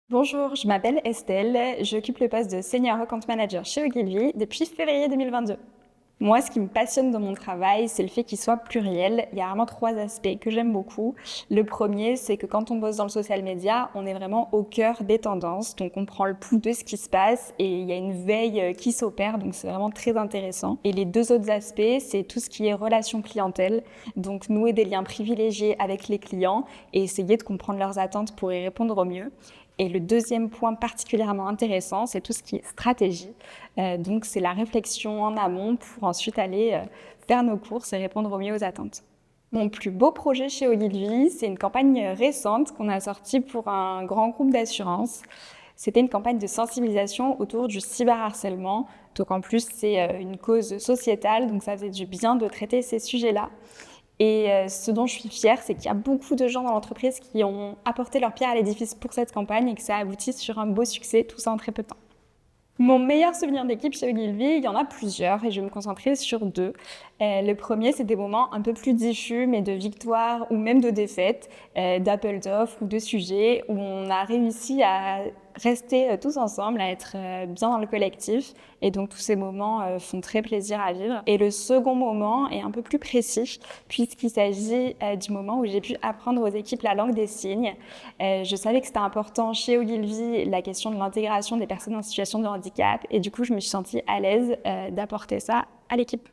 Bonjour, je m'appelle Estelle, j'occupe le poste de Senior Account Manager chez Ogilvy depuis février 2022. Moi, ce qui me passionne dans mon travail, c'est le fait qu'il soit pluriel. Il y a vraiment trois aspects que j'aime beaucoup. Le premier, c'est que quand on bosse dans le social media, on est vraiment au cœur des tendances. Donc, on prend le pouls de ce qui se passe et il y a une veille qui s'opère. Donc, c'est vraiment très intéressant. Et les deux autres aspects, c'est tout ce qui est relation clientèle. Donc, nouer des liens privilégiés avec les clients et essayer de comprendre leurs attentes pour y répondre au mieux. Et le deuxième point particulièrement intéressant, c'est tout ce qui est stratégie. Donc, c'est la réflexion en amont pour ensuite aller faire nos courses et répondre au mieux aux attentes. Mon plus beau projet chez Ogilvy, c'est une campagne récente qu'on a sortie pour un grand groupe d'assurance. C'était une campagne de sensibilisation autour du cyberharcèlement. Donc en plus, c'est une cause sociétale, donc ça faisait du bien de traiter ces sujets-là. Et ce dont je suis fière, c'est qu'il y a beaucoup de gens dans l'entreprise qui ont apporté leur pierre à l'édifice pour cette campagne et que ça aboutit sur un beau succès, tout ça en très peu de temps. Mon meilleur souvenir d'équipe chez Ogilvy, il y en a plusieurs et je vais me concentrer sur deux. Le premier, c'est des moments un peu plus diffus, mais de victoire ou même de défaite, d'appel d'offres ou de sujets où on a réussi à rester tous ensemble, à être bien dans le collectif. Et donc tous ces moments font très plaisir à vivre. Et le second moment est un peu plus précis, puisqu'il s'agit du moment où j'ai pu apprendre aux équipes la langue des signes. Je savais que c'était important chez Ogilvy, la question de l'intégration des personnes en situation de handicap. Et du coup, je me suis sentie à l'aise d'apporter ça à l'équipe.